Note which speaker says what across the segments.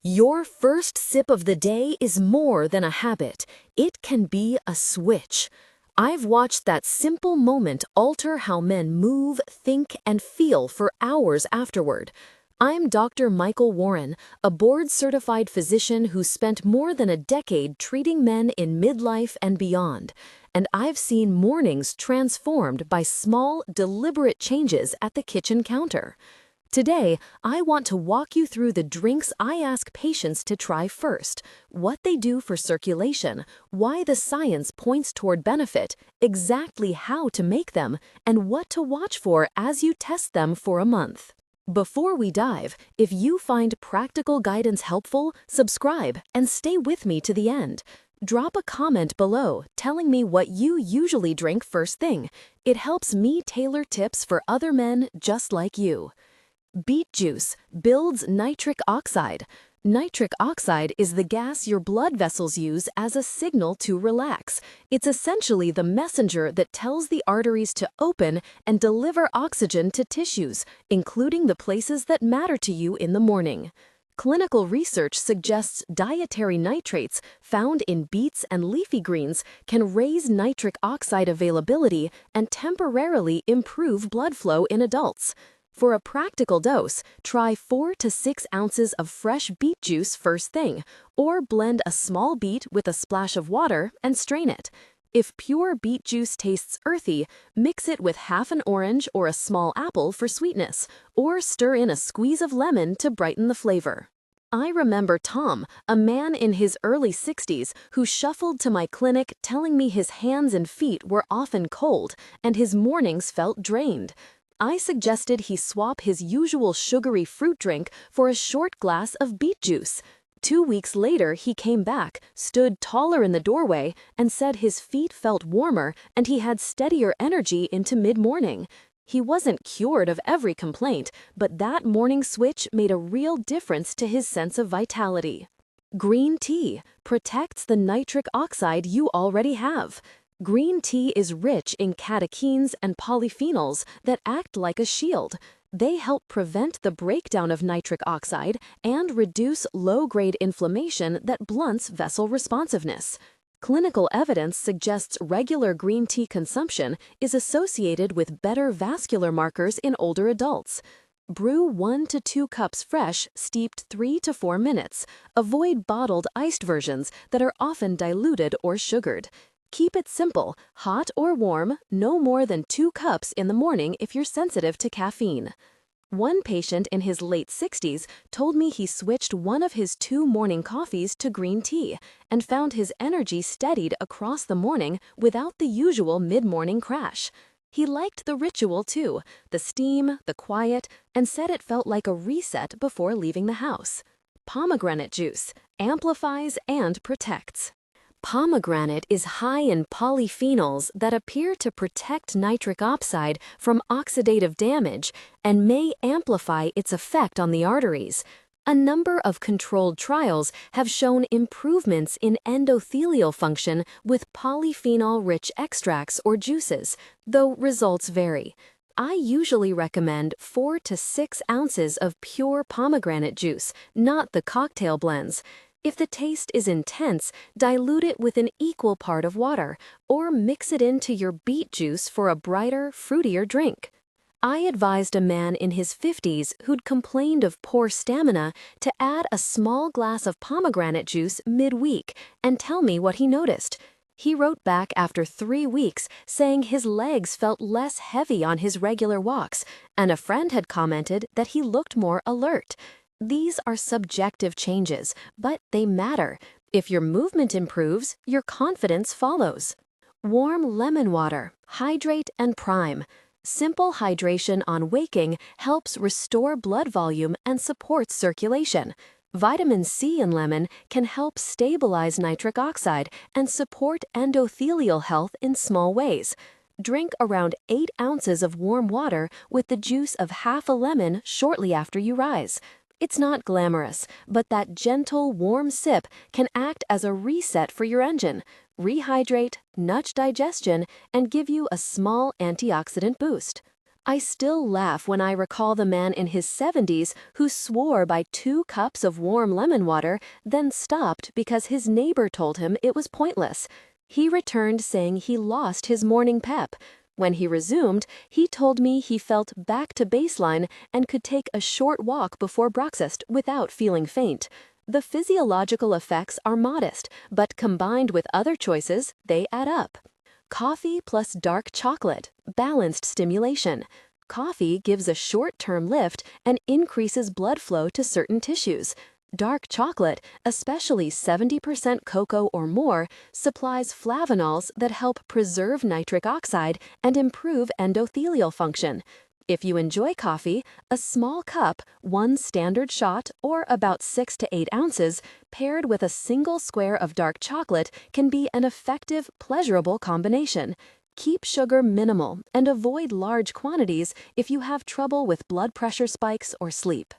Speaker 1: Your first sip of the day is more than a habit. It can be a switch. I've watched that simple moment alter how men move, think, and feel for hours afterward. I'm Dr. Michael Warren, a board-certified physician who spent more than a decade treating men in midlife and beyond. And I've seen mornings transformed by small, deliberate changes at the kitchen counter. Today, I want to walk you through the drinks I ask patients to try first, what they do for circulation, why the science points toward benefit, exactly how to make them, and what to watch for as you test them for a month. Before we dive, if you find practical guidance helpful, subscribe and stay with me to the end. Drop a comment below telling me what you usually drink first thing. It helps me tailor tips for other men just like you. Beet juice builds nitric oxide. Nitric oxide is the gas your blood vessels use as a signal to relax. It's essentially the messenger that tells the arteries to open and deliver oxygen to tissues, including the places that matter to you in the morning. Clinical research suggests dietary nitrates found in beets and leafy greens can raise nitric oxide availability and temporarily improve blood flow in adults. For a practical dose, try 4 to 6 ounces of fresh beet juice first thing, or blend a small beet with a splash of water and strain it. If pure beet juice tastes earthy, mix it with half an orange or a small apple for sweetness, or stir in a squeeze of lemon to brighten the flavor. I remember Tom, a man in his early 60s who shuffled to my clinic telling me his hands and feet were often cold and his mornings felt drained. I suggested he swap his usual sugary fruit drink for a short glass of beet juice. 2 weeks later, he came back, stood taller in the doorway, and said his feet felt warmer and he had steadier energy into mid-morning. He wasn't cured of every complaint, but that morning switch made a real difference to his sense of vitality. Green tea protects the nitric oxide you already have. Green tea is rich in catechins and polyphenols that act like a shield. They help prevent the breakdown of nitric oxide and reduce low-grade inflammation that blunts vessel responsiveness. Clinical evidence suggests regular green tea consumption is associated with better vascular markers in older adults. Brew 1 to 2 cups fresh, steeped 3 to 4 minutes. Avoid bottled iced versions that are often diluted or sugared. Keep it simple, hot or warm, no more than 2 cups in the morning if you're sensitive to caffeine. One patient in his late 60s told me he switched one of his 2 morning coffees to green tea and found his energy steadied across the morning without the usual mid-morning crash. He liked the ritual too, the steam, the quiet, and said it felt like a reset before leaving the house. Pomegranate juice amplifies and protects. Pomegranate is high in polyphenols that appear to protect nitric oxide from oxidative damage and may amplify its effect on the arteries. A number of controlled trials have shown improvements in endothelial function with polyphenol-rich extracts or juices, though results vary. I usually recommend 4 to 6 ounces of pure pomegranate juice, not the cocktail blends. If the taste is intense, dilute it with an equal part of water, or mix it into your beet juice for a brighter, fruitier drink. I advised a man in his 50s who'd complained of poor stamina to add a small glass of pomegranate juice mid-week and tell me what he noticed. He wrote back after 3 weeks saying his legs felt less heavy on his regular walks, and a friend had commented that he looked more alert. These are subjective changes, but they matter. If your movement improves, your confidence follows. Warm lemon water, hydrate and prime. Simple hydration on waking helps restore blood volume and supports circulation. Vitamin C in lemon can help stabilize nitric oxide and support endothelial health in small ways. Drink around 8 ounces of warm water with the juice of half a lemon shortly after you rise. It's not glamorous, but that gentle, warm sip can act as a reset for your engine, rehydrate, nudge digestion, and give you a small antioxidant boost. I still laugh when I recall the man in his 70s who swore by 2 cups of warm lemon water, then stopped because his neighbor told him it was pointless. He returned saying he lost his morning pep. When he resumed, he told me he felt back to baseline and could take a short walk before breakfast without feeling faint. The physiological effects are modest, but combined with other choices, they add up. Coffee plus dark chocolate, balanced stimulation. Coffee gives a short-term lift and increases blood flow to certain tissues. Dark chocolate, especially 70% cocoa or more, supplies flavanols that help preserve nitric oxide and improve endothelial function. If you enjoy coffee, a small cup, 1 standard shot, or about 6 to 8 ounces, paired with a single square of dark chocolate can be an effective, pleasurable combination. Keep sugar minimal and avoid large quantities if you have trouble with blood pressure spikes or sleep.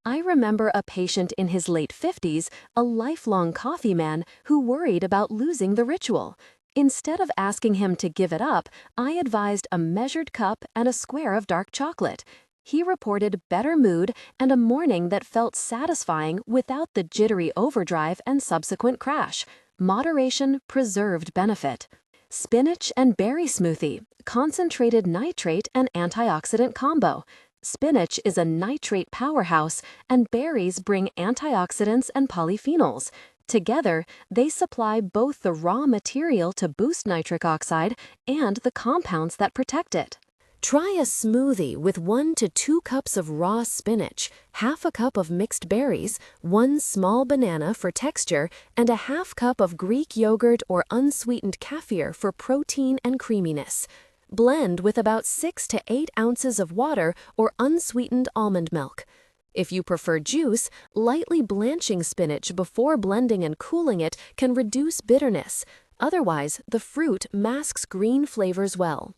Speaker 1: I remember a patient in his late 50s, a lifelong coffee man, who worried about losing the ritual. Instead of asking him to give it up, I advised a measured cup and a square of dark chocolate. He reported better mood and a morning that felt satisfying without the jittery overdrive and subsequent crash. Moderation preserved benefit. Spinach and berry smoothie, concentrated nitrate and antioxidant combo. Spinach is a nitrate powerhouse, and berries bring antioxidants and polyphenols. Together, they supply both the raw material to boost nitric oxide and the compounds that protect it. Try a smoothie with 1 to 2 cups of raw spinach, half a cup of mixed berries, 1 small banana for texture, and a half cup of Greek yogurt or unsweetened kefir for protein and creaminess. Blend with about 6 to 8 ounces of water or unsweetened almond milk. If you prefer juice, lightly blanching spinach before blending and cooling it can reduce bitterness. Otherwise, the fruit masks green flavors well.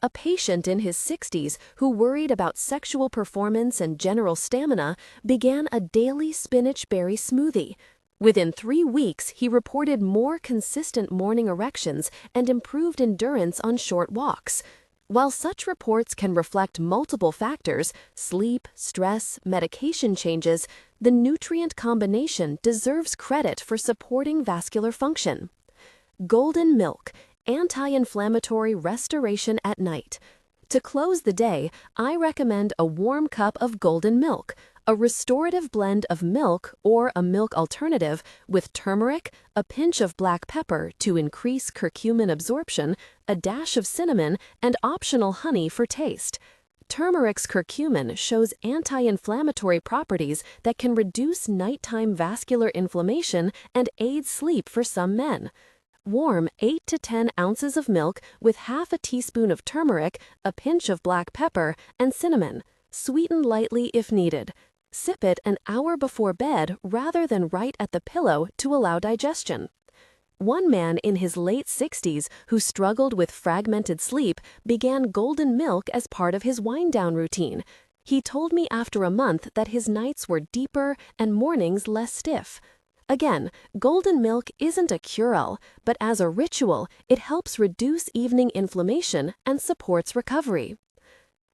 Speaker 1: A patient in his 60s who worried about sexual performance and general stamina began a daily spinach berry smoothie. Within 3 weeks, he reported more consistent morning erections and improved endurance on short walks. While such reports can reflect multiple factors, sleep, stress, medication changes, the nutrient combination deserves credit for supporting vascular function. Golden milk, anti-inflammatory restoration at night. To close the day, I recommend a warm cup of golden milk, a restorative blend of milk or a milk alternative with turmeric, a pinch of black pepper to increase curcumin absorption, a dash of cinnamon, and optional honey for taste. Turmeric's curcumin shows anti-inflammatory properties that can reduce nighttime vascular inflammation and aid sleep for some men. Warm 8 to 10 ounces of milk with half a teaspoon of turmeric, a pinch of black pepper, and cinnamon. Sweeten lightly if needed. Sip it an hour before bed rather than right at the pillow to allow digestion. One man in his late 60s who struggled with fragmented sleep began golden milk as part of his wind-down routine. He told me after a month that his nights were deeper and mornings less stiff. Again, golden milk isn't a cure-all, but as a ritual, it helps reduce evening inflammation and supports recovery.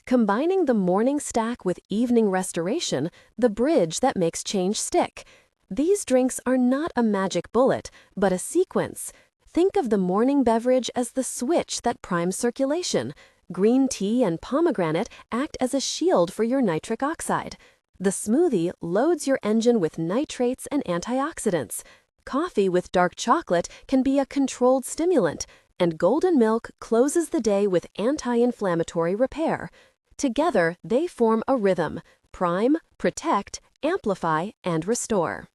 Speaker 1: Combining the morning stack with evening restoration, the bridge that makes change stick. These drinks are not a magic bullet, but a sequence. Think of the morning beverage as the switch that primes circulation. Green tea and pomegranate act as a shield for your nitric oxide. The smoothie loads your engine with nitrates and antioxidants. Coffee with dark chocolate can be a controlled stimulant, and golden milk closes the day with anti-inflammatory repair. Together, they form a rhythm: prime, protect, amplify, and restore.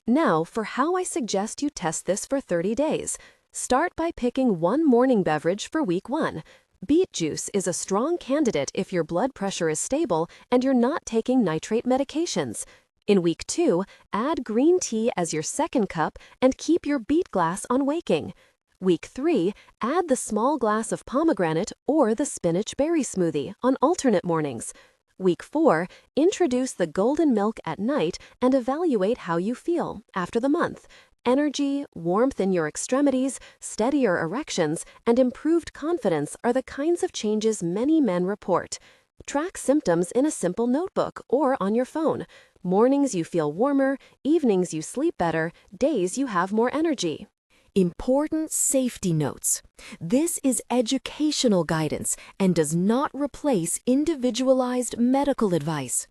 Speaker 1: Now for how I suggest you test this for 30 days. Start by picking one morning beverage for week 1. Beet juice is a strong candidate if your blood pressure is stable and you're not taking nitrate medications. In week 2, add green tea as your second cup and keep your beet glass on waking. Week 3, add the small glass of pomegranate or the spinach berry smoothie on alternate mornings. Week 4, introduce the golden milk at night and evaluate how you feel after the month. Energy, warmth in your extremities, steadier erections, and improved confidence are the kinds of changes many men report. Track symptoms in a simple notebook or on your phone. Mornings you feel warmer, evenings you sleep better, days you have more energy. Important safety notes. This is educational guidance and does not replace individualized medical advice.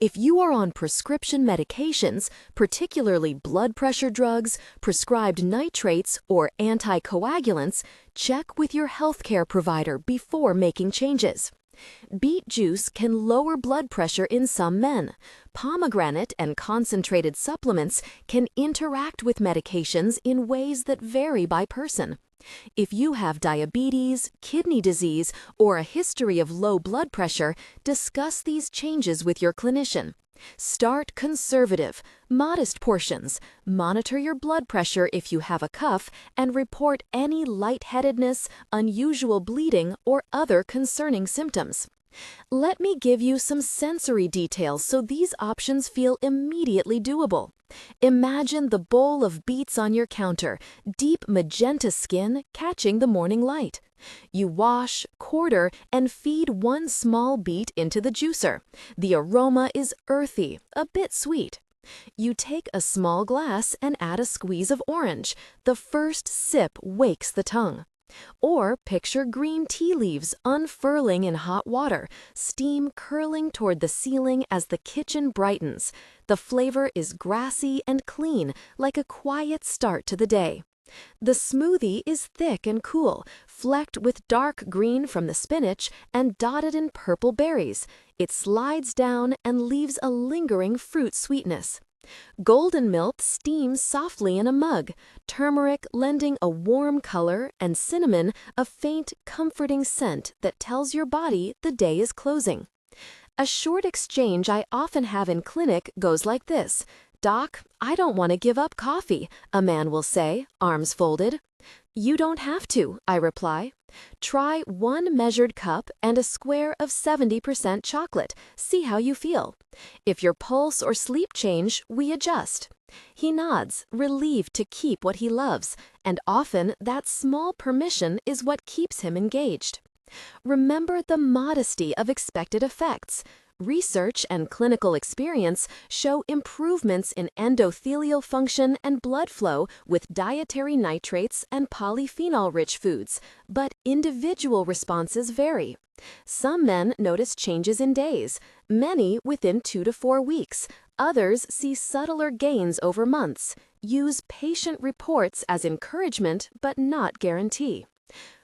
Speaker 1: If you are on prescription medications, particularly blood pressure drugs, prescribed nitrates, or anticoagulants, check with your healthcare provider before making changes. Beet juice can lower blood pressure in some men. Pomegranate and concentrated supplements can interact with medications in ways that vary by person. If you have diabetes, kidney disease, or a history of low blood pressure, discuss these changes with your clinician. Start conservative, modest portions, monitor your blood pressure if you have a cough, and report any lightheadedness, unusual bleeding, or other concerning symptoms. Let me give you some sensory details so these options feel immediately doable. Imagine the bowl of beets on your counter, deep magenta skin catching the morning light. You wash, quarter, and feed one small beet into the juicer. The aroma is earthy, a bit sweet. You take a small glass and add a squeeze of orange. The first sip wakes the tongue. Or picture green tea leaves unfurling in hot water, steam curling toward the ceiling as the kitchen brightens. The flavor is grassy and clean, like a quiet start to the day. The smoothie is thick and cool, flecked with dark green from the spinach and dotted in purple berries. It slides down and leaves a lingering fruit sweetness. Golden milk steams softly in a mug, turmeric lending a warm color, and cinnamon a faint, comforting scent that tells your body the day is closing. A short exchange I often have in clinic goes like this. "Doc, I don't want to give up coffee," a man will say, arms folded. "You don't have to," I reply. "Try 1 measured cup and a square of 70% chocolate. See how you feel. If your pulse or sleep change, we adjust." He nods, relieved to keep what he loves, and often that small permission is what keeps him engaged. Remember the modesty of expected effects. Research and clinical experience show improvements in endothelial function and blood flow with dietary nitrates and polyphenol-rich foods, but individual responses vary. Some men notice changes in days, many within 2 to 4 weeks. Others see subtler gains over months. Use patient reports as encouragement but not guarantee.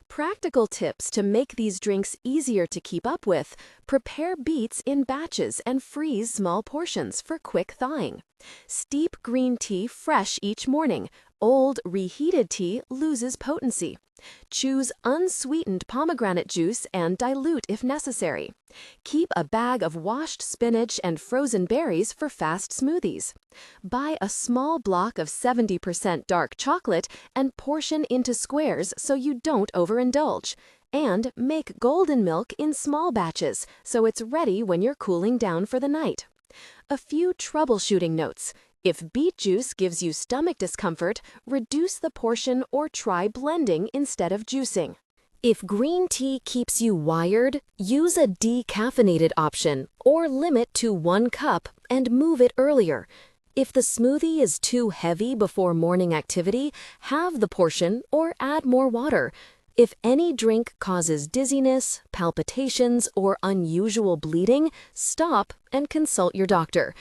Speaker 1: Practical tips to make these drinks easier to keep up with: prepare beets in batches and freeze small portions for quick thawing. Steep green tea fresh each morning. Old, reheated tea loses potency. Choose unsweetened pomegranate juice and dilute if necessary. Keep a bag of washed spinach and frozen berries for fast smoothies. Buy a small block of 70% dark chocolate and portion into squares so you don't overindulge. And make golden milk in small batches so it's ready when you're cooling down for the night. A few troubleshooting notes. If beet juice gives you stomach discomfort, reduce the portion or try blending instead of juicing. If green tea keeps you wired, use a decaffeinated option or limit to 1 cup and move it earlier. If the smoothie is too heavy before morning activity, halve the portion or add more water. If any drink causes dizziness, palpitations, or unusual bleeding, stop and consult your doctor.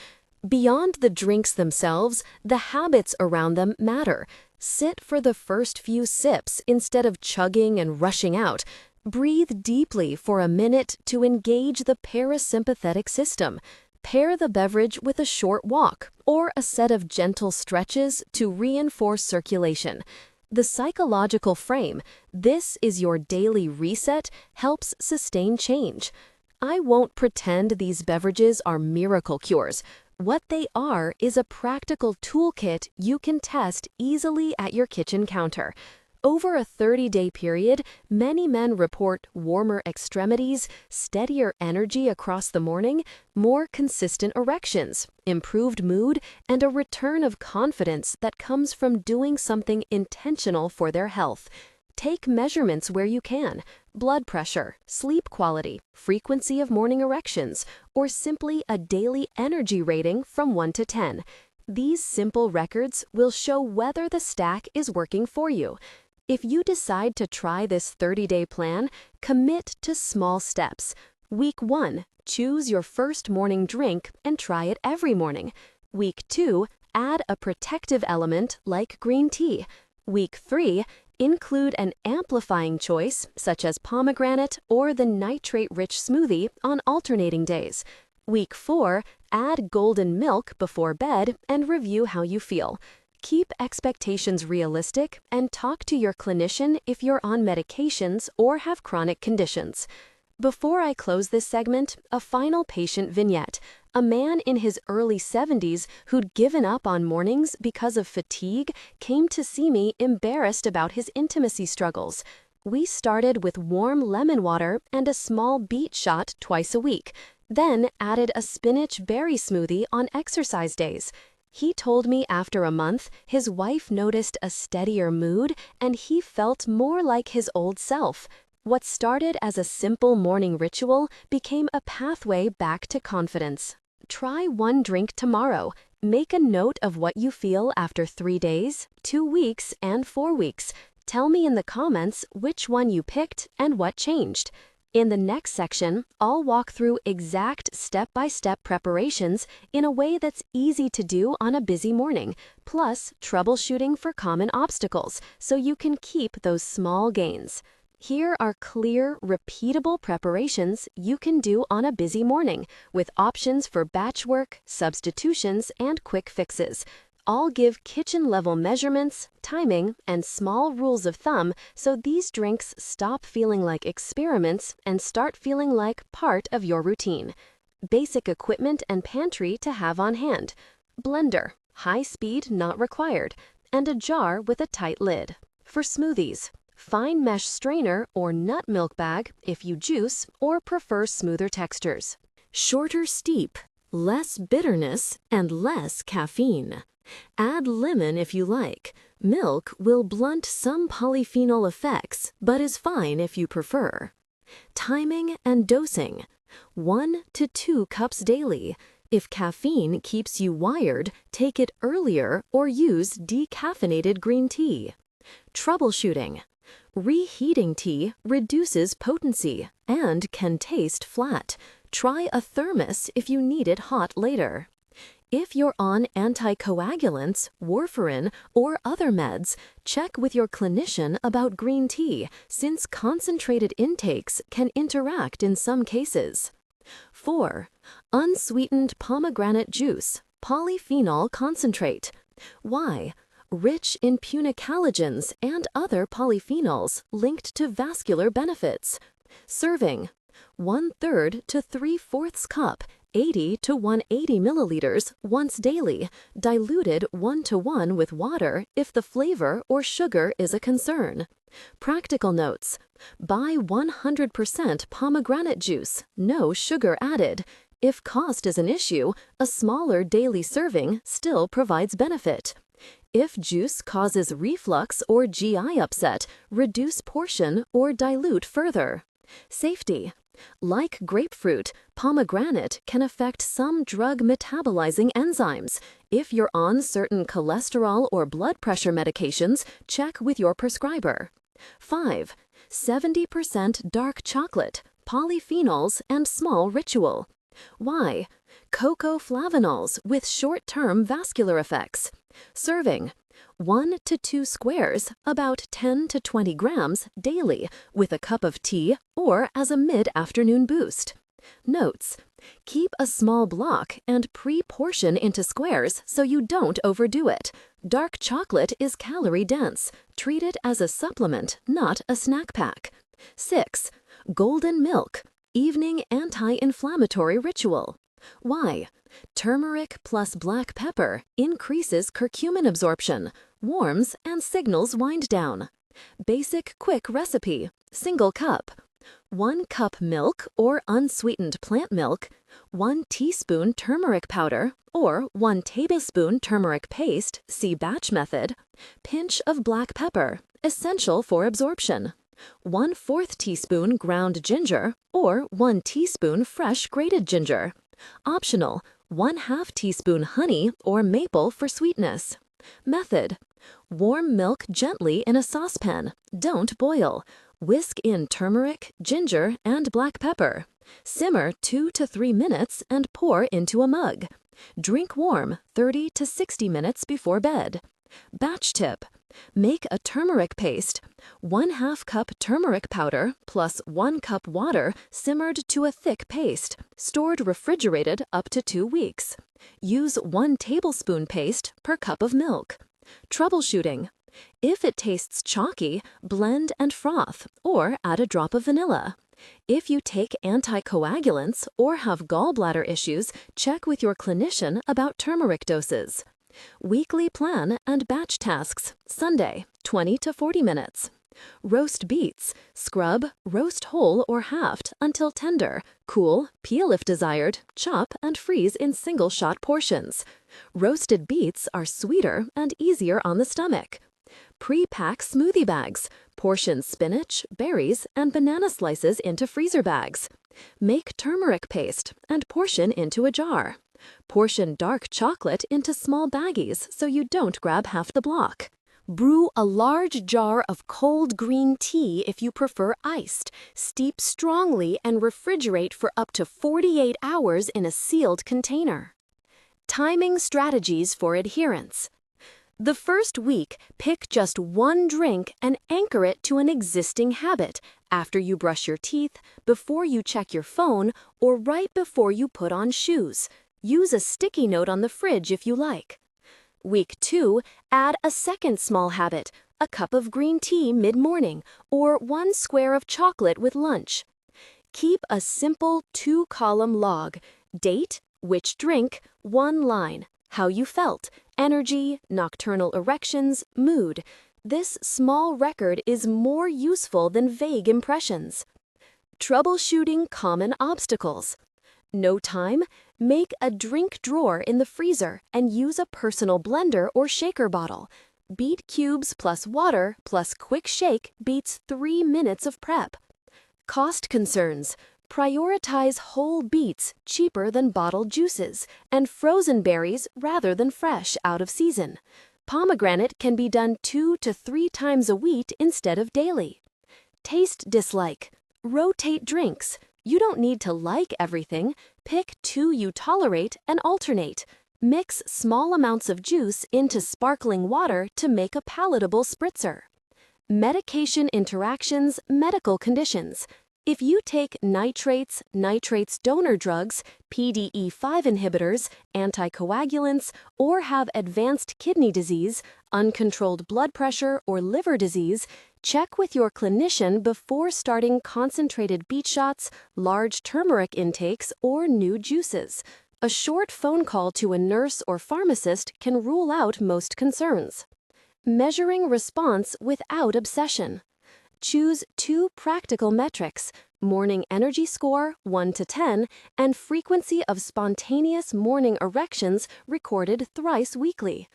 Speaker 1: Beyond the drinks themselves, the habits around them matter. Sit for the first few sips instead of chugging and rushing out. Breathe deeply for a minute to engage the parasympathetic system. Pair the beverage with a short walk or a set of gentle stretches to reinforce circulation. The psychological frame, "This is your daily reset," helps sustain change. I won't pretend these beverages are miracle cures. What they are is a practical toolkit you can test easily at your kitchen counter. Over a 30-day period, many men report warmer extremities, steadier energy across the morning, more consistent erections, improved mood, and a return of confidence that comes from doing something intentional for their health. Take measurements where you can: blood pressure, sleep quality, frequency of morning erections, or simply a daily energy rating from 1 to 10. These simple records will show whether the stack is working for you. If you decide to try this 30-day plan, commit to small steps. Week 1, choose your first morning drink and try it every morning. Week 2, add a protective element like green tea. Week 3, include an amplifying choice such as pomegranate or the nitrate-rich smoothie on alternating days. Week 4, add golden milk before bed and review how you feel. Keep expectations realistic and talk to your clinician if you're on medications or have chronic conditions. Before I close this segment, a final patient vignette. A man in his early 70s who'd given up on mornings because of fatigue came to see me embarrassed about his intimacy struggles. We started with warm lemon water and a small beet shot twice a week, then added a spinach berry smoothie on exercise days. He told me after a month, his wife noticed a steadier mood and he felt more like his old self. What started as a simple morning ritual became a pathway back to confidence. Try one drink tomorrow. Make a note of what you feel after 3 days, 2 weeks, and 4 weeks. Tell me in the comments which one you picked and what changed. In the next section, I'll walk through exact step-by-step preparations in a way that's easy to do on a busy morning, plus troubleshooting for common obstacles so you can keep those small gains. Here are clear, repeatable preparations you can do on a busy morning, with options for batch work, substitutions, and quick fixes. I'll give kitchen-level measurements, timing, and small rules of thumb so these drinks stop feeling like experiments and start feeling like part of your routine. Basic equipment and pantry to have on hand: blender, high speed not required, and a jar with a tight lid. For smoothies, fine mesh strainer or nut milk bag if you juice or prefer smoother textures. Shorter steep, less bitterness, and less caffeine. Add lemon if you like. Milk will blunt some polyphenol effects, but is fine if you prefer. Timing and dosing: 1 to 2 cups daily. If caffeine keeps you wired, take it earlier or use decaffeinated green tea. Troubleshooting: reheating tea reduces potency and can taste flat. Try a thermos if you need it hot later. If you're on anticoagulants, warfarin, or other meds, check with your clinician about green tea, since concentrated intakes can interact in some cases. 4. Unsweetened pomegranate juice, polyphenol concentrate. Why? Rich in punicalagins and other polyphenols linked to vascular benefits. Serving: 1/3 to 3/4 cup, 80 to 180 milliliters once daily, diluted 1 to 1 with water if the flavor or sugar is a concern. Practical notes: buy 100% pomegranate juice, no sugar added. If cost is an issue, a smaller daily serving still provides benefit. If juice causes reflux or GI upset, reduce portion or dilute further. Safety: like grapefruit, pomegranate can affect some drug-metabolizing enzymes. If you're on certain cholesterol or blood pressure medications, check with your prescriber. 5. 70% dark chocolate, polyphenols, and small ritual. Why? Cocoa flavanols with short-term vascular effects. Serving: 1 to 2 squares, about 10 to 20 grams, daily, with a cup of tea or as a mid-afternoon boost. Notes: keep a small block and pre-portion into squares so you don't overdo it. Dark chocolate is calorie-dense. Treat it as a supplement, not a snack pack. 6. Golden milk, evening anti-inflammatory ritual. Why? Turmeric plus black pepper increases curcumin absorption, warms, and signals wind down. Basic quick recipe, single cup. 1 cup milk or unsweetened plant milk, 1 teaspoon turmeric powder or 1 tablespoon turmeric paste, see batch method, pinch of black pepper, essential for absorption, 1/4 teaspoon ground ginger or 1 teaspoon fresh grated ginger. Optional, 1/2 teaspoon honey or maple for sweetness. Method: warm milk gently in a saucepan. Don't boil. Whisk in turmeric, ginger, and black pepper. Simmer 2 to 3 minutes and pour into a mug. Drink warm 30 to 60 minutes before bed. Batch tip: make a turmeric paste. 1/2 cup turmeric powder plus 1 cup water simmered to a thick paste, stored refrigerated up to 2 weeks. Use 1 tablespoon paste per cup of milk. Troubleshooting: if it tastes chalky, blend and froth, or add a drop of vanilla. If you take anticoagulants or have gallbladder issues, check with your clinician about turmeric doses. Weekly plan and batch tasks, Sunday, 20 to 40 minutes. Roast beets, scrub, roast whole or halved until tender, cool, peel if desired, chop and freeze in single-shot portions. Roasted beets are sweeter and easier on the stomach. Pre-pack smoothie bags, portion spinach, berries, and banana slices into freezer bags. Make turmeric paste and portion into a jar. Portion dark chocolate into small baggies so you don't grab half the block. Brew a large jar of cold green tea if you prefer iced. Steep strongly and refrigerate for up to 48 hours in a sealed container. Timing strategies for adherence. The first week, pick just 1 drink and anchor it to an existing habit after you brush your teeth, before you check your phone, or right before you put on shoes. Use a sticky note on the fridge if you like. Week 2, add a second small habit, a cup of green tea mid-morning, or 1 square of chocolate with lunch. Keep a simple 2-column log: date, which drink, 1 line, how you felt, energy, nocturnal erections, mood. This small record is more useful than vague impressions. Troubleshooting common obstacles. No time? Make a drink drawer in the freezer and use a personal blender or shaker bottle. Beet cubes plus water plus quick shake beats 3 minutes of prep. Cost concerns. Prioritize whole beets, cheaper than bottled juices, and frozen berries rather than fresh out of season. Pomegranate can be done 2 to 3 times a week instead of daily. Taste dislike. Rotate drinks. You don't need to like everything. Pick 2 you tolerate and alternate. Mix small amounts of juice into sparkling water to make a palatable spritzer. Medication interactions, medical conditions. If you take nitrates donor drugs, PDE5 inhibitors, anticoagulants, or have advanced kidney disease, uncontrolled blood pressure, or liver disease, check with your clinician before starting concentrated beet shots, large turmeric intakes, or new juices. A short phone call to a nurse or pharmacist can rule out most concerns. Measuring response without obsession. Choose 2 practical metrics: morning energy score 1 to 10 and frequency of spontaneous morning erections recorded thrice weekly.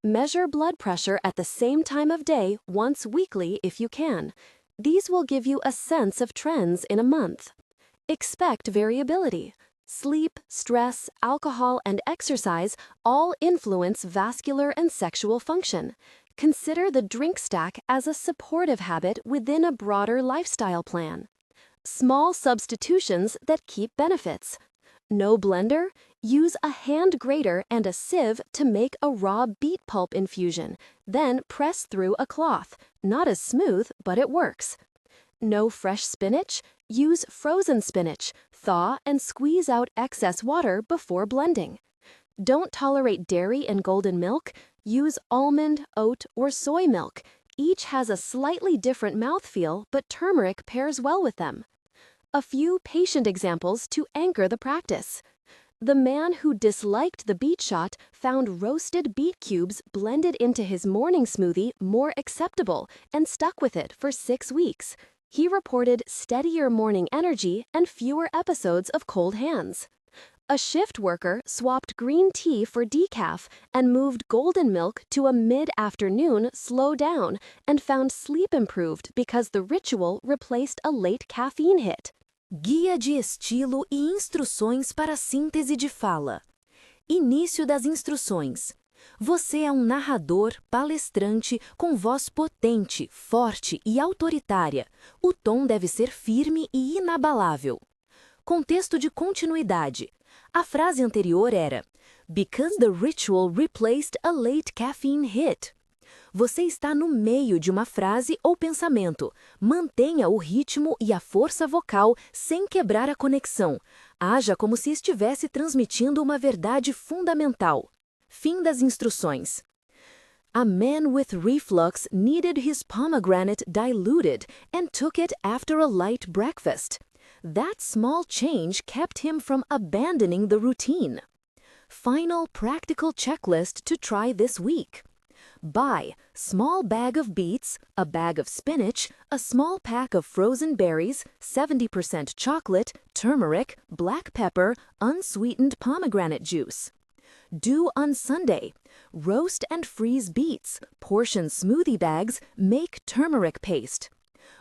Speaker 1: Measure blood pressure at the same time of day once weekly if you can. These will give you a sense of trends in a month. Expect variability. Sleep, stress, alcohol, and exercise all influence vascular and sexual function. Consider the drink stack as a supportive habit within a broader lifestyle plan. Small substitutions that keep benefits. No blender? Use a hand grater and a sieve to make a raw beet pulp infusion, then press through a cloth. Not as smooth, but it works. No fresh spinach? Use frozen spinach, thaw and squeeze out excess water before blending. Don't tolerate dairy and golden milk? Use almond, oat, or soy milk. Each has a slightly different mouthfeel, but turmeric pairs well with them. A few patient examples to anchor the practice. The man who disliked the beet shot found roasted beet cubes blended into his morning smoothie more acceptable and stuck with it for 6 weeks. He reported steadier morning energy and fewer episodes of cold hands. A shift worker swapped green tea for decaf and moved golden milk to a mid-afternoon slow down and found sleep improved because the ritual replaced a late caffeine hit.
Speaker 2: Guia de estilo e instruções para síntese de fala. Início das instruções. Você é um narrador, palestrante, com voz potente, forte e autoritária. O tom deve ser firme e inabalável. Contexto de continuidade. A frase anterior era "Because the ritual replaced a late caffeine hit." Você está no meio de uma frase ou pensamento. Mantenha o ritmo e a força vocal sem quebrar a conexão. Haja como se estivesse transmitindo uma verdade fundamental. Fim das instruções. A man with reflux needed his pomegranate diluted and took it after a light breakfast. That small change kept him from abandoning the routine. Final practical checklist to try this week. Buy small bag of beets, a bag of spinach, a small pack of frozen berries, 70% chocolate, turmeric, black pepper, unsweetened pomegranate juice. Do on Sunday. Roast and freeze beets, portion smoothie bags, make turmeric paste.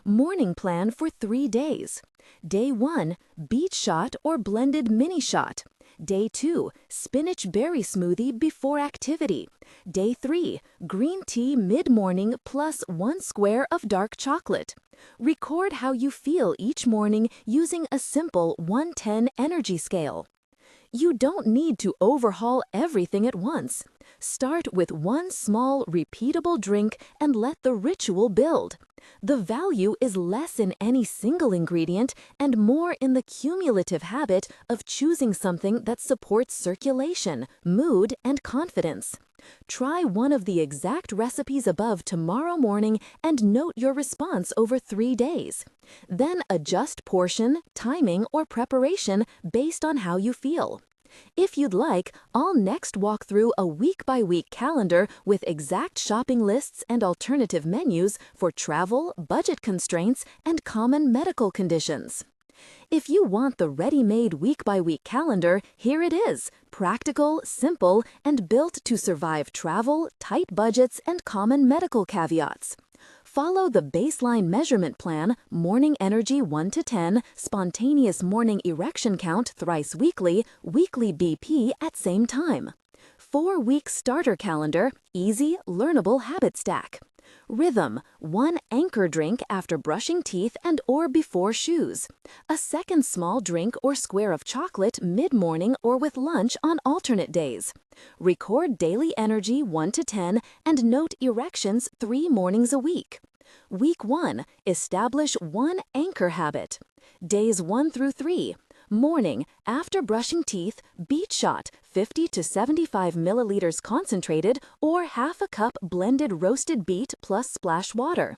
Speaker 2: Morning plan for 3 days. Day 1, beet shot or blended mini shot. Day 2, spinach berry smoothie before activity. Day 3, green tea mid-morning plus 1 square of dark chocolate. Record how you feel each morning using a simple 1-10 energy scale. You don't need to overhaul everything at once. Start with one small, repeatable drink and let the ritual build. The value is less in any single ingredient and more in the cumulative habit of choosing something that supports circulation, mood, and confidence. Try one of the exact recipes above tomorrow morning and note your response over 3 days. Then adjust portion, timing, or preparation based on how you feel. If you'd like, I'll next walk through a week-by-week calendar with exact shopping lists and alternative menus for travel, budget constraints, and common medical conditions. If you want the ready-made week-by-week calendar, here it is, practical, simple, and built to survive travel, tight budgets, and common medical caveats. Follow the baseline measurement plan, morning energy 1 to 10, spontaneous morning erection count thrice weekly, weekly BP at same time. 4-week starter calendar, easy, learnable habit stack. Rhythm, 1 anchor drink after brushing teeth and or before shoes. A second small drink or square of chocolate mid-morning or with lunch on alternate days. Record daily energy 1 to 10 and note erections 3 mornings a week. Week 1, establish 1 anchor habit. Days 1 through 3. Morning, after brushing teeth, beet shot, 50 to 75 milliliters concentrated or half a cup blended roasted beet plus splash water.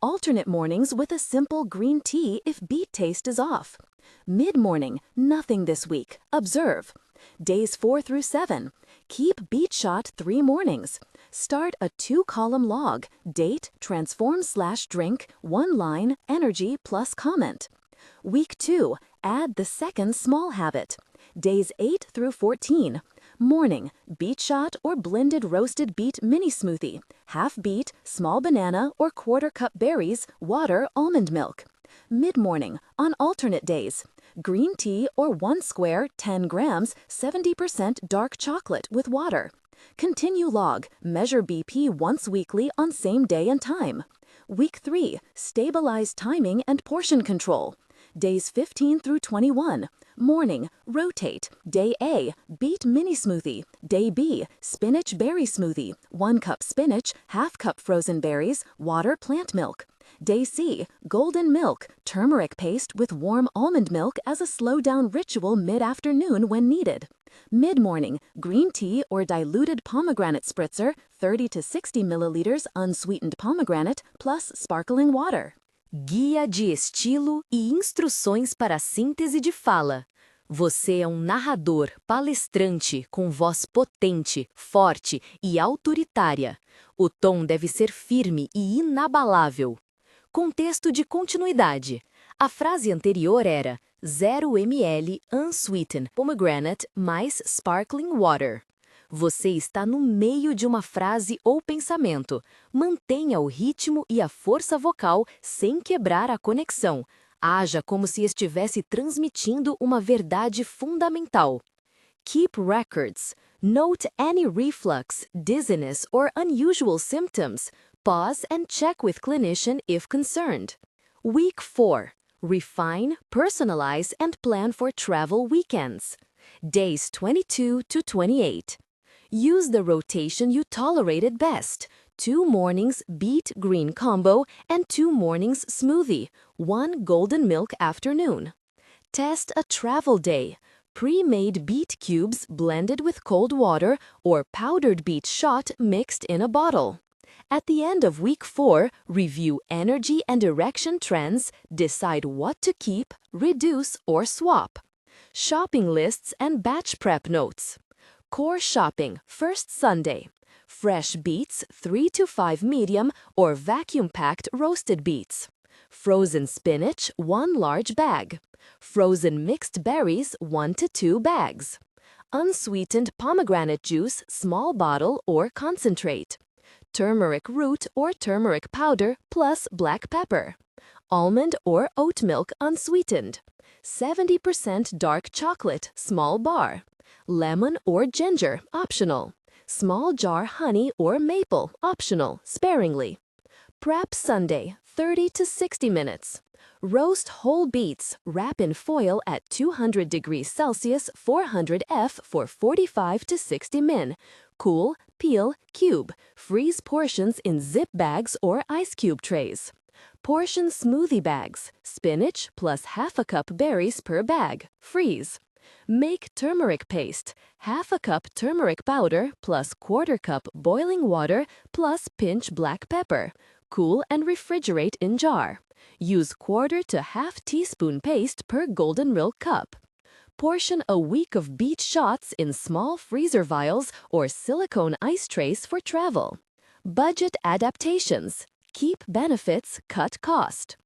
Speaker 2: Alternate mornings with a simple green tea if beet taste is off. Mid-morning, nothing this week. Observe. Days 4 through 7. Keep beet shot 3 mornings. Start a 2-column log, date, transform/drink, 1 line, energy plus comment. Week 2, add the second small habit. Days 8 through 14. Morning, beet shot or blended roasted beet mini smoothie. Half beet, small banana or quarter cup berries, water, almond milk. Mid-morning, on alternate days. Green tea or 1 square, 10 grams, 70% dark chocolate with water. Continue log, measure BP once weekly on same day and time. Week 3, stabilize timing and portion control. Days 15 through 21. Morning, rotate. Day A, beet mini smoothie. Day B, spinach berry smoothie. 1 cup spinach, half cup frozen berries, water, plant milk. Day C, golden milk, turmeric paste with warm almond milk as a slow-down ritual mid-afternoon when needed. Mid-morning, green tea or diluted pomegranate spritzer, 30 to 60 milliliters unsweetened pomegranate, plus sparkling water.
Speaker 1: Guia de estilo e instruções para síntese de fala.
Speaker 2: Você é um narrador, palestrante, com voz potente, forte e autoritária. O tom deve ser firme e inabalável. Contexto de continuidade. A frase anterior era 0 ml unsweetened pomegranate mais sparkling water. Você está no meio de uma frase ou pensamento. Mantenha o ritmo e a força vocal sem quebrar a conexão. Haja como se estivesse transmitindo uma verdade fundamental. Keep records. Note any reflux, dizziness, or unusual symptoms. Pause and check with clinician if concerned. Week 4. Refine, personalize, and plan for travel weekends. Days 22 to 28. Use the rotation you tolerated best. 2 mornings beet green combo and 2 mornings smoothie, 1 golden milk afternoon. Test a travel day. Pre-made beet cubes blended with cold water or powdered beet shot mixed in a bottle. At the end of week 4, review energy and erection trends, decide what to keep, reduce, or swap. Shopping lists and batch prep notes. Core shopping, first Sunday. Fresh beets, 3 to 5 medium or vacuum-packed roasted beets. Frozen spinach, 1 large bag. Frozen mixed berries, 1 to 2 bags. Unsweetened pomegranate juice, small bottle or concentrate. Turmeric root or turmeric powder plus black pepper. Almond or oat milk unsweetened. 70% dark chocolate, small bar. Lemon or ginger, optional. Small jar honey or maple, optional, sparingly. Prep Sunday, 30 to 60 minutes. Roast whole beets, wrap in foil at 200 degrees Celsius 400 F for 45 to 60 min. Cool, peel, cube. Freeze portions in zip bags or ice cube trays. Portion smoothie bags, spinach plus half a cup berries per bag, freeze. Make turmeric paste, half a cup turmeric powder plus quarter cup boiling water plus pinch black pepper. Cool and refrigerate in jar. Use quarter to half teaspoon paste per golden milk cup. Portion a week of beet shots in small freezer vials or silicone ice trays for travel. Budget adaptations. Keep benefits, cut cost.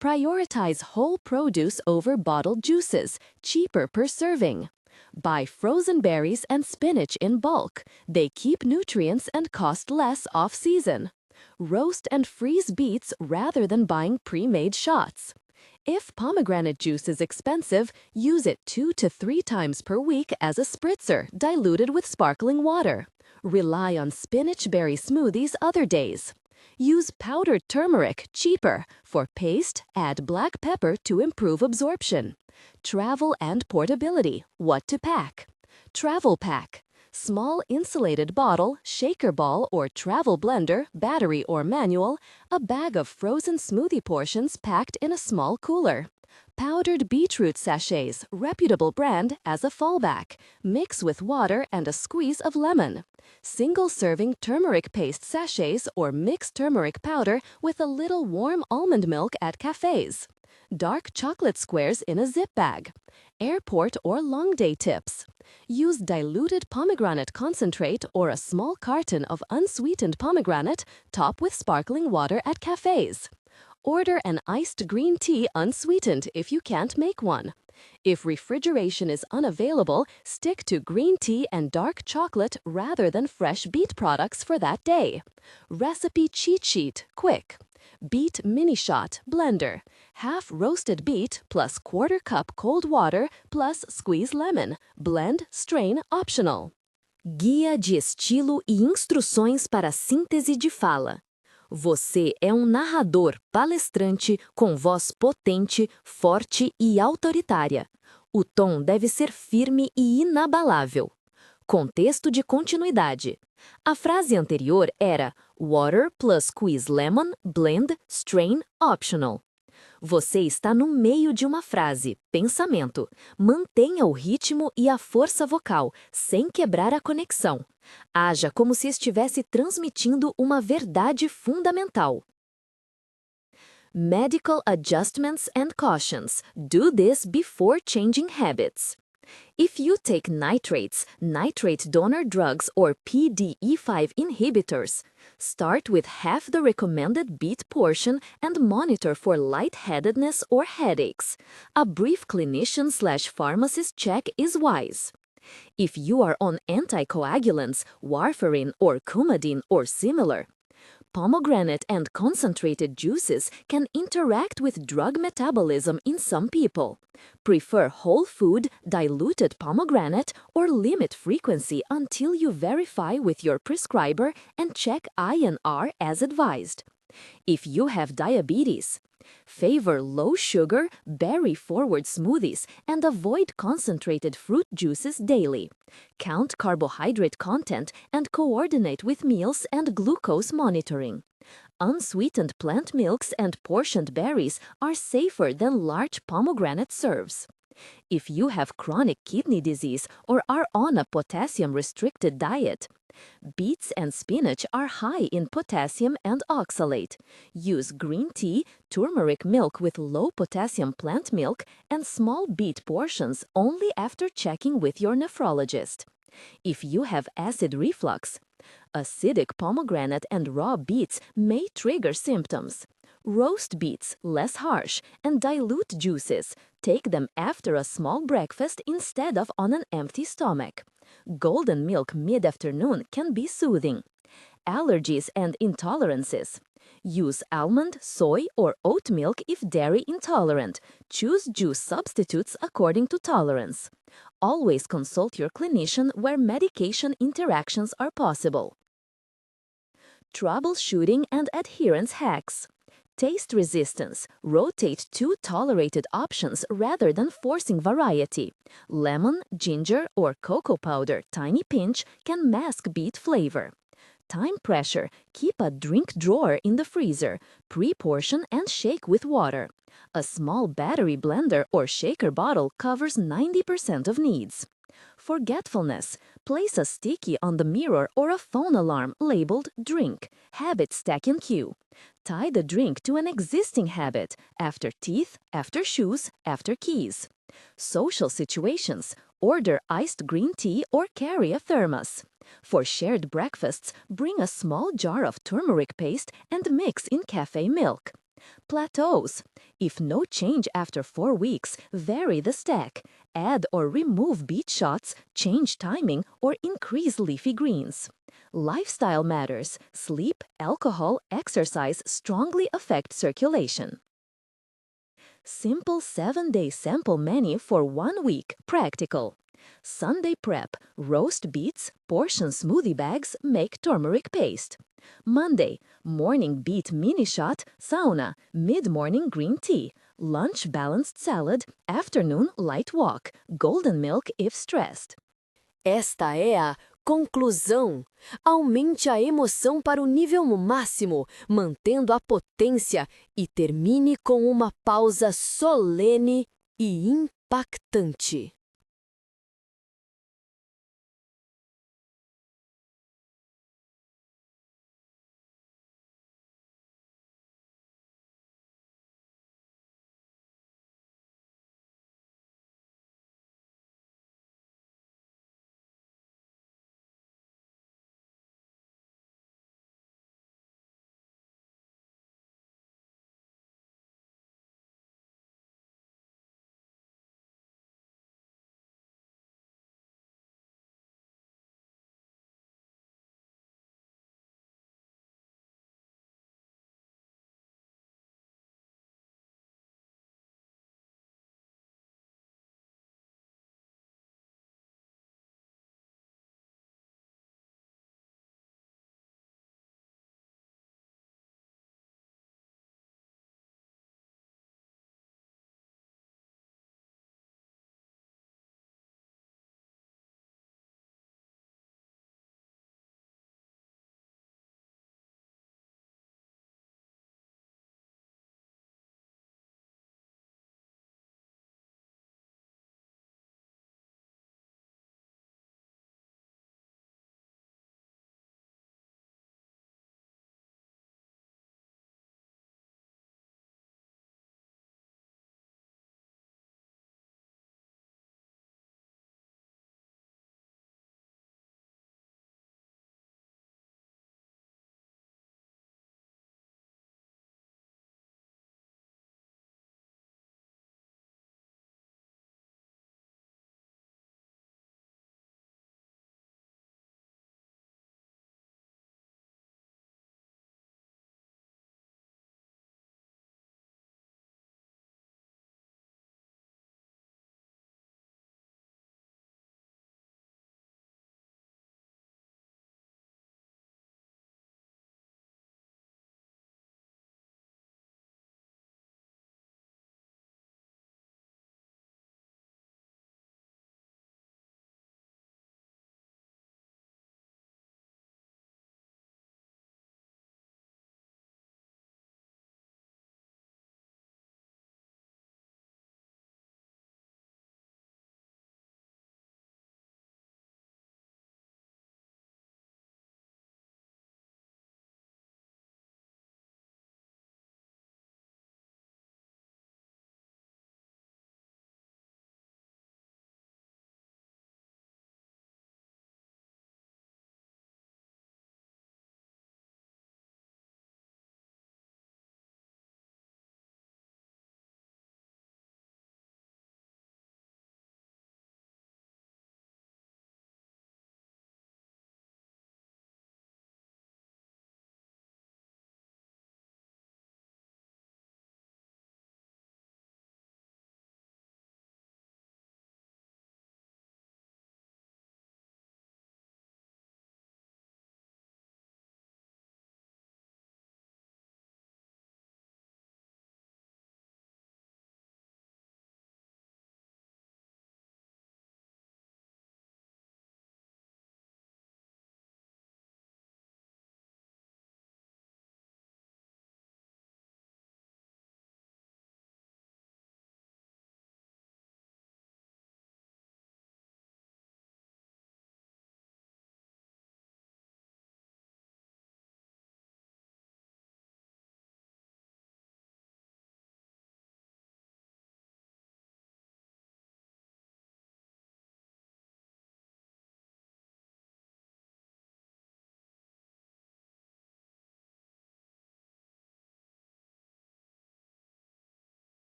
Speaker 2: Prioritize whole produce over bottled juices, cheaper per serving. Buy frozen berries and spinach in bulk. They keep nutrients and cost less off-season. Roast and freeze beets rather than buying pre-made shots. If pomegranate juice is expensive, use it 2 to 3 times per week as a spritzer, diluted with sparkling water. Rely on spinach berry smoothies other days. Use powdered turmeric, cheaper. For paste, add black pepper to improve absorption. Travel and portability, what to pack. Travel pack. Small insulated bottle, shaker ball or travel blender, battery or manual, a bag of frozen smoothie portions packed in a small cooler. Powdered beetroot sachets, reputable brand, as a fallback. Mix with water and a squeeze of lemon. Single-serving turmeric paste sachets or mixed turmeric powder with a little warm almond milk at cafes. Dark chocolate squares in a zip bag. Airport or long day tips. Use diluted pomegranate concentrate or a small carton of unsweetened pomegranate, top with sparkling water at cafes. Order an iced green tea unsweetened if you can't make one. If refrigeration is unavailable, stick to green tea and dark chocolate rather than fresh beet products for that day. Recipe cheat sheet, quick. Beet mini shot, blender. Half roasted beet plus quarter cup cold water plus squeeze lemon. Blend, strain, optional. Guia de estilo e instruções para síntese de fala. Você é um narrador, palestrante, com voz potente, forte e autoritária. O tom deve ser firme e inabalável. Contexto de continuidade. A frase anterior era Water plus squeeze lemon, blend, strain, optional. Você está no meio de uma frase, pensamento. Mantenha o ritmo e a força vocal, sem quebrar a conexão. Haja como se estivesse transmitindo uma verdade fundamental. Medical adjustments and cautions. Do this before changing habits.
Speaker 1: If you take nitrates, nitrate donor drugs, or PDE5 inhibitors, start with half the recommended beet portion and monitor for lightheadedness or headaches. A brief clinician/pharmacist check is wise. If you are on anticoagulants, warfarin or Coumadin or similar, pomegranate and concentrated juices can interact with drug metabolism in some people. Prefer whole food, diluted pomegranate, or limit frequency until you verify with your prescriber and check INR as advised. If you have diabetes, favor low-sugar, berry-forward smoothies and avoid concentrated fruit juices daily. Count carbohydrate content and coordinate with meals and glucose monitoring. Unsweetened plant milks and portioned berries are safer than large pomegranate serves. If you have chronic kidney disease or are on a potassium-restricted diet, beets and spinach are high in potassium and oxalate. Use green tea, turmeric milk with low potassium plant milk, and small beet portions only after checking with your nephrologist. If you have acid reflux, acidic pomegranate and raw beets may trigger symptoms. Roast beets, less harsh, and dilute juices. Take them after a small breakfast instead of on an empty stomach. Golden milk mid-afternoon can be soothing. Allergies and intolerances. Use almond, soy, or oat milk if dairy intolerant. Choose juice substitutes according to tolerance. Always consult your clinician where medication interactions are possible. Troubleshooting and adherence hacks. Taste resistance. Rotate 2 tolerated options rather than forcing variety. Lemon, ginger, or cocoa powder, tiny pinch, can mask beet flavor. Time pressure. Keep a drink drawer in the freezer. Pre-portion and shake with water. A small battery blender or shaker bottle covers 90% of needs. Forgetfulness. Place a sticky on the mirror or a phone alarm labeled drink. Habit stacking cue. Tie the drink to an existing habit, after teeth, after shoes, after keys. Social situations. Order iced green tea or carry a thermos. For shared breakfasts, bring a small jar of turmeric paste and mix in cafe milk. Plateaus. If no change after 4 weeks, vary the stack. Add or remove beet shots, change timing, or increase leafy greens. Lifestyle matters. Sleep, alcohol, exercise strongly affect circulation. Simple 7-day sample menu for 1 week, practical. Sunday prep, roast beets, portion smoothie bags, make turmeric paste. Monday, morning beet mini shot, sauna, mid-morning green tea. Lunch balanced salad, afternoon light walk, golden milk if stressed.
Speaker 2: Esta é a conclusão. Aumente a emoção para o nível máximo, mantendo a potência e termine com uma pausa solene e impactante.